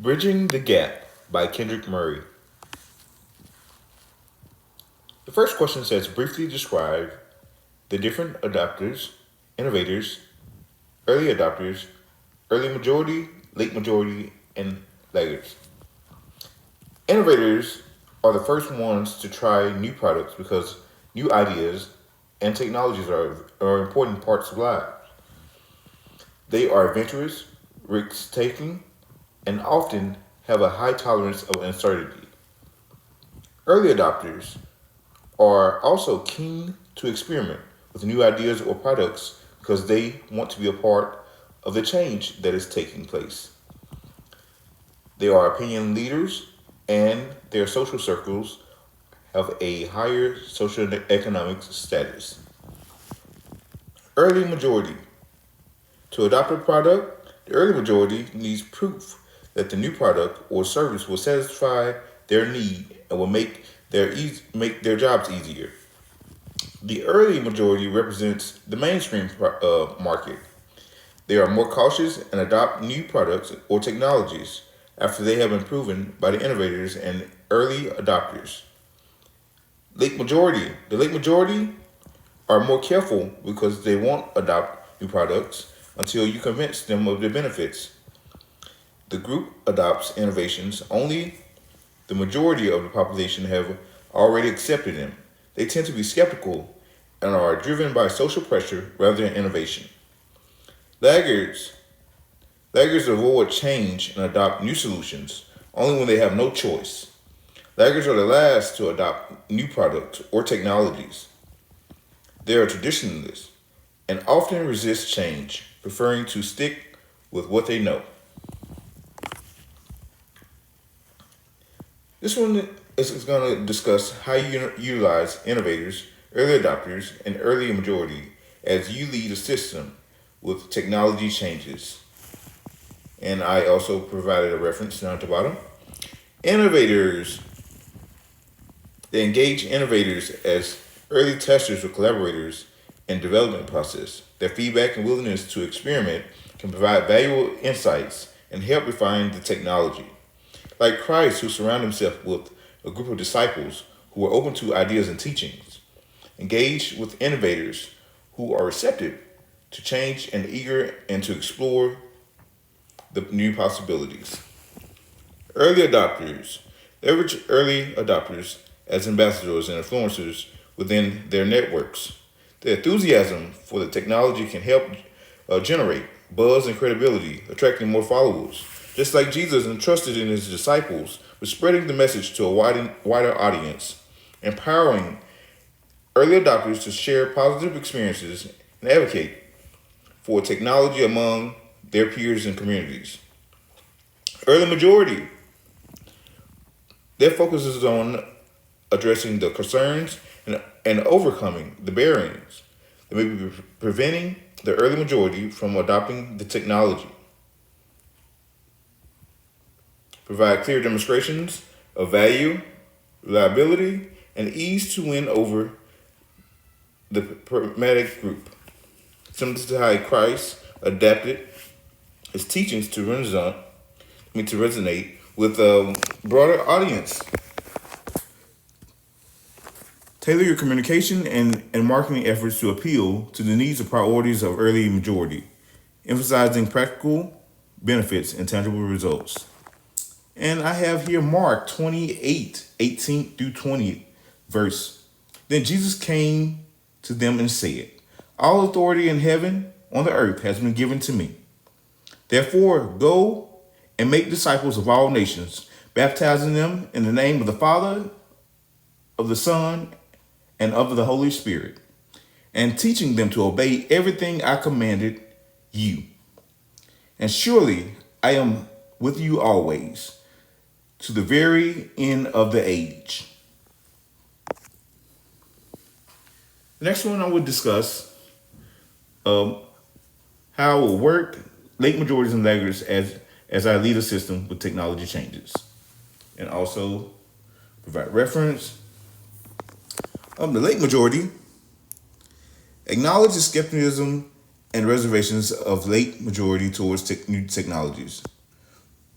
Bridging the Gap by Kendrick Murray. The first question says briefly describe the different adopters, innovators, early adopters, early majority, late majority, and laggards. Innovators are the first ones to try new products because new ideas and technologies are important parts of life. They are adventurous, risk taking, and often have a high tolerance of uncertainty. Early adopters are also keen to experiment with new ideas or products because they want to be a part of the change that is taking place. They are opinion leaders and their social circles have a higher social and economic status. Early majority. To adopt a product, the early majority needs proof that the new product or service will satisfy their need and will make their jobs easier. The early majority represents the mainstream market. They are more cautious and adopt new products or technologies after they have been proven by the innovators and early adopters. Late majority. The late majority are more careful because they won't adopt new products until you convince them of the benefits. The group adopts innovations only the majority of the population have already accepted them. They tend to be skeptical and are driven by social pressure rather than innovation. Laggards. Laggards avoid change and adopt new solutions only when they have no choice. Laggards are the last to adopt new products or technologies. They are traditionalists and often resist change, preferring to stick with what they know. This one is going to discuss how you utilize innovators, early adopters, and early majority as you lead a system with technology changes. And I also provided a reference down at the bottom. Innovators. They engage innovators as early testers or collaborators in development process. Their feedback and willingness to experiment can provide valuable insights and help refine the technology. Like Christ, who surrounded himself with a group of disciples who were open to ideas and teachings. Engage with innovators who are receptive to change and eager and to explore the new possibilities. Early adopters. Leverage early adopters as ambassadors and influencers within their networks. The enthusiasm for the technology can help generate buzz and credibility, attracting more followers. Just like Jesus entrusted in his disciples with spreading the message to a wider audience, empowering early adopters to share positive experiences and advocate for technology among their peers and communities. Early majority, their focus is on addressing the concerns and overcoming the barriers that may be preventing the early majority from adopting the technology. Provide clear demonstrations of value, reliability, and ease to win over the pragmatic group. Similar to how Christ adapted his teachings to resonate with a broader audience. Tailor your communication and marketing efforts to appeal to the needs and priorities of early majority, emphasizing practical benefits and tangible results. And I have here Mark 28:18 through 20 verse. Then Jesus came to them and said, all authority in heaven on the earth has been given to me. Therefore, go and make disciples of all nations, baptizing them in the name of the Father, of the Son, and of the Holy Spirit, and teaching them to obey everything I commanded you. And surely I am with you always to the very end of the age. The next one I would discuss how it will work, late majorities and laggards as I lead a system with technology changes. And also provide reference. The late majority acknowledge the skepticism and reservations of late majority towards new technologies.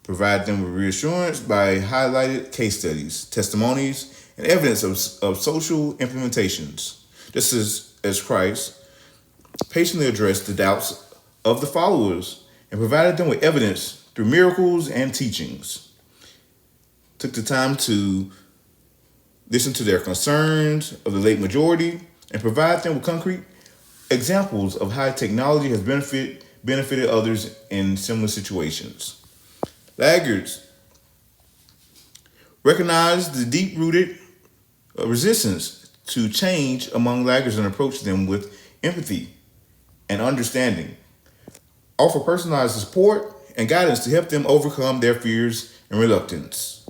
Provide them with reassurance by highlighted case studies, testimonies, and evidence of social implementations. Just as Christ patiently addressed the doubts of the followers and provided them with evidence through miracles and teachings. Took the time to listen to their concerns of the late majority and provide them with concrete examples of how technology has benefited others in similar situations. Laggards recognize the deep-rooted resistance to change among laggards and approach them with empathy and understanding. Offer personalized support and guidance to help them overcome their fears and reluctance.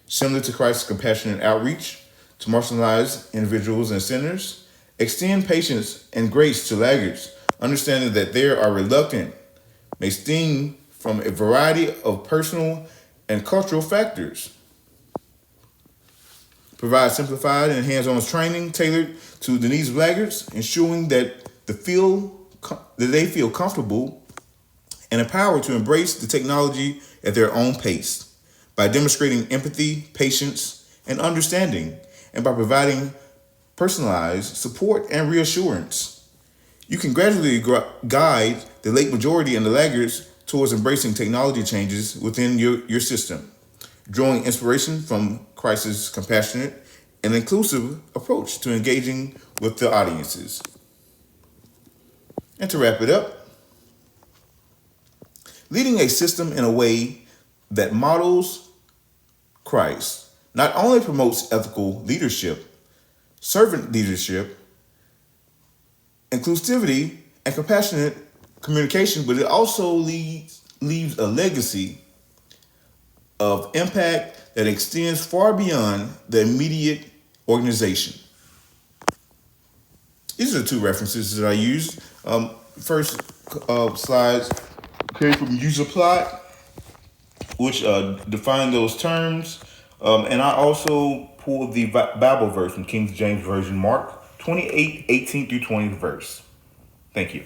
Similar to Christ's compassionate outreach to marginalized individuals and sinners, extend patience and grace to laggards, understanding that they are reluctant may stem from a variety of personal and cultural factors. Provide simplified and hands-on training tailored to the needs of laggards, ensuring that they feel comfortable and empowered to embrace the technology at their own pace by demonstrating empathy, patience, and understanding, and by providing personalized support and reassurance. You can gradually guide the late majority and the laggards towards embracing technology changes within your system, drawing inspiration from Christ's compassionate and inclusive approach to engaging with the audiences. And to wrap it up, leading a system in a way that models Christ not only promotes ethical leadership, servant leadership, inclusivity, and compassionate communication, but it also leaves a legacy of impact that extends far beyond the immediate organization. These are the two references that I used. First slides came from Userplot, which define those terms. And I also pulled the Bible verse from King James Version, Mark 28:18 through 20 verse. Thank you.